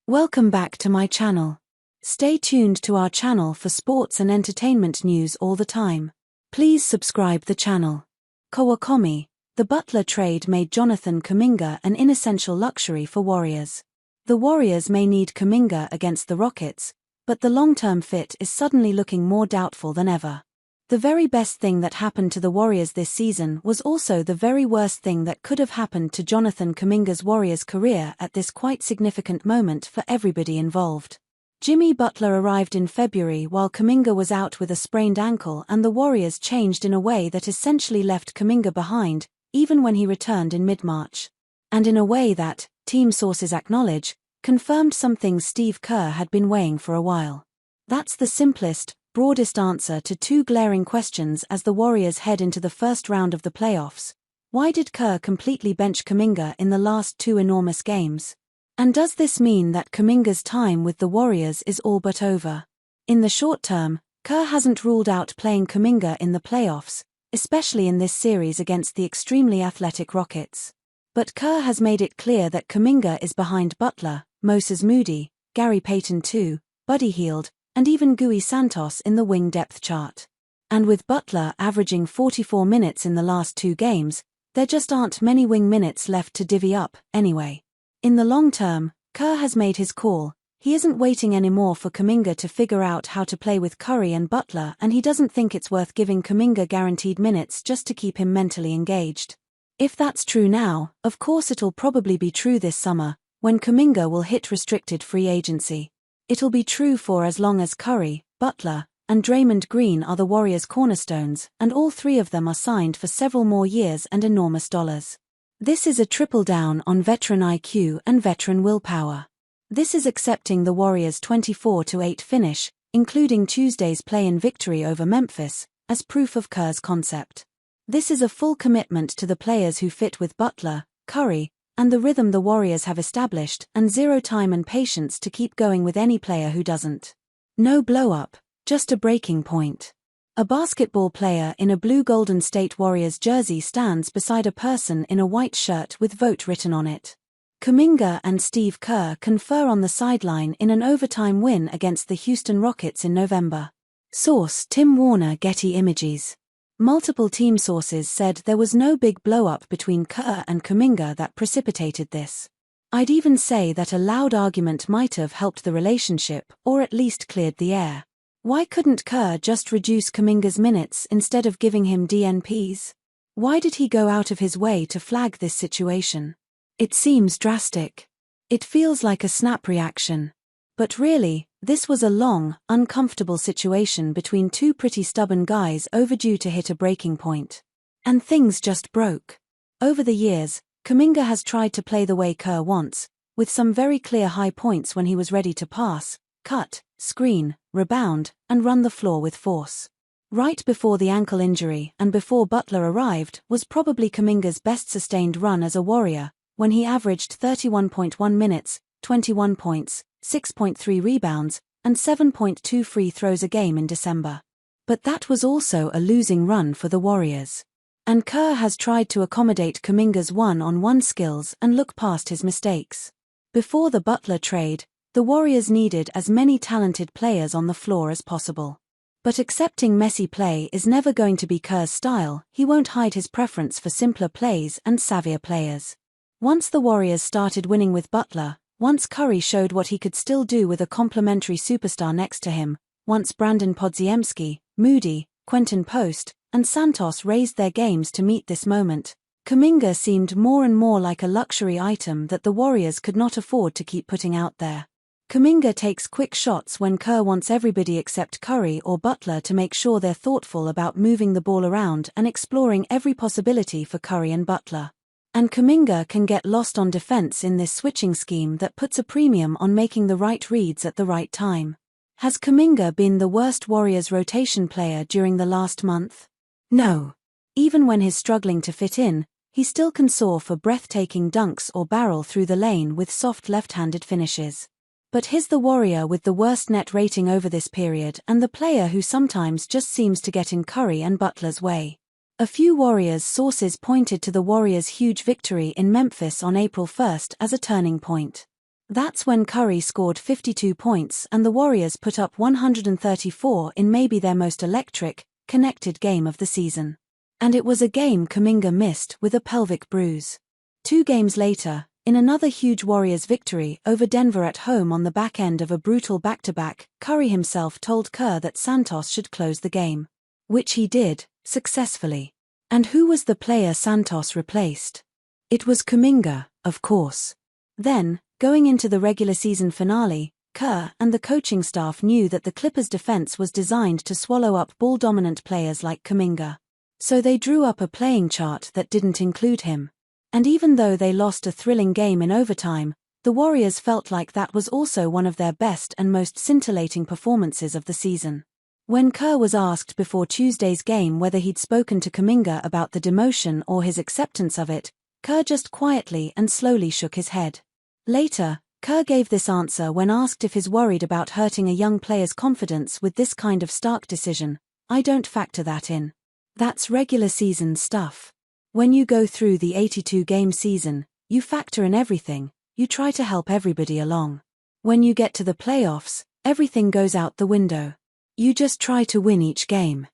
Welcome back to my channel. Stay tuned to our channel for sports and entertainment news all the time. Please subscribe the channel. Kawakami, the Butler trade made Jonathan Kuminga an inessential luxury for Warriors. The Warriors may need Kuminga against the Rockets, but the long-term fit is suddenly looking more doubtful than ever. The very best thing that happened to the Warriors this season was also the very worst thing that could have happened to Jonathan Kuminga's Warriors career at this quite significant moment for everybody involved. Jimmy Butler arrived in February while Kuminga was out with a sprained ankle, and the Warriors changed in a way that essentially left Kuminga behind, even when he returned in mid-March. And in a way that, team sources acknowledge, confirmed some things Steve Kerr had been weighing for a while. That's the simplest, broadest answer to two glaring questions as the Warriors head into the first round of the playoffs. Why did Kerr completely bench Kuminga in the last two enormous games? And does this mean that Kuminga's time with the Warriors is all but over? In the short term, Kerr hasn't ruled out playing Kuminga in the playoffs, especially in this series against the extremely athletic Rockets. But Kerr has made it clear that Kuminga is behind Butler, Moses Moody, Gary Payton II, Buddy Hield, and even Gui Santos in the wing depth chart. And with Butler averaging 44 minutes in the last two games, there just aren't many wing minutes left to divvy up, anyway. In the long term, Kerr has made his call. He isn't waiting anymore for Kuminga to figure out how to play with Curry and Butler, and he doesn't think it's worth giving Kuminga guaranteed minutes just to keep him mentally engaged. If that's true now, of course it'll probably be true this summer, when Kuminga will hit restricted free agency. It'll be true for as long as Curry, Butler, and Draymond Green are the Warriors' cornerstones, and all three of them are signed for several more years and enormous dollars. This is a triple down on veteran IQ and veteran willpower. This is accepting the Warriors' 24-8 finish, including Tuesday's play-in victory over Memphis, as proof of Kerr's concept. This is a full commitment to the players who fit with Butler, Curry, and the rhythm the Warriors have established, and zero time and patience to keep going with any player who doesn't. No blow-up, just a breaking point. A basketball player in a blue Golden State Warriors jersey stands beside a person in a white shirt with "vote" written on it. Kuminga and Steve Kerr confer on the sideline in an overtime win against the Houston Rockets in November. Source: Tim Warner, Getty Images. Multiple team sources said there was no big blow-up between Kerr and Kuminga that precipitated this. I'd even say that a loud argument might have helped the relationship, or at least cleared the air. Why couldn't Kerr just reduce Kuminga's minutes instead of giving him DNPs? Why did he go out of his way to flag this situation? It seems drastic. It feels like a snap reaction. But really, this was a long, uncomfortable situation between two pretty stubborn guys overdue to hit a breaking point. And things just broke. Over the years, Kuminga has tried to play the way Kerr wants, with some very clear high points when he was ready to pass, cut, screen, rebound, and run the floor with force. Right before the ankle injury and before Butler arrived was probably Kuminga's best sustained run as a Warrior, when he averaged 31.1 minutes, 21 points, 6.3 rebounds, and 7.2 free throws a game in December. But that was also a losing run for the Warriors. And Kerr has tried to accommodate Kuminga's one-on-one skills and look past his mistakes. Before the Butler trade, the Warriors needed as many talented players on the floor as possible. But accepting messy play is never going to be Kerr's style. He won't hide his preference for simpler plays and savvier players. Once the Warriors started winning with Butler, once Curry showed what he could still do with a complementary superstar next to him, once Brandon Podziemski, Moody, Quentin Post, and Santos raised their games to meet this moment, Kuminga seemed more and more like a luxury item that the Warriors could not afford to keep putting out there. Kuminga takes quick shots when Kerr wants everybody except Curry or Butler to make sure they're thoughtful about moving the ball around and exploring every possibility for Curry and Butler. And Kuminga can get lost on defense in this switching scheme that puts a premium on making the right reads at the right time. Has Kuminga been the worst Warriors rotation player during the last month? No. Even when he's struggling to fit in, he still can soar for breathtaking dunks or barrel through the lane with soft left-handed finishes. But he's the Warrior with the worst net rating over this period and the player who sometimes just seems to get in Curry and Butler's way. A few Warriors sources pointed to the Warriors' huge victory in Memphis on April 1 as a turning point. That's when Curry scored 52 points and the Warriors put up 134 in maybe their most electric, connected game of the season. And it was a game Kuminga missed with a pelvic bruise. 2 games later, in another huge Warriors victory over Denver at home on the back end of a brutal back-to-back, Curry himself told Kerr that Santos should close the game. Which he did, successfully. And who was the player Santos replaced? It was Kuminga, of course. Then, going into the regular season finale, Kerr and the coaching staff knew that the Clippers' defense was designed to swallow up ball-dominant players like Kuminga. So they drew up a playing chart that didn't include him. And even though they lost a thrilling game in overtime, the Warriors felt like that was also one of their best and most scintillating performances of the season. When Kerr was asked before Tuesday's game whether he'd spoken to Kuminga about the demotion or his acceptance of it, Kerr just quietly and slowly shook his head. Later, Kerr gave this answer when asked if he's worried about hurting a young player's confidence with this kind of stark decision. "I don't factor that in. That's regular season stuff. When you go through the 82-game season, you factor in everything, you try to help everybody along. When you get to the playoffs, everything goes out the window. You just try to win each game."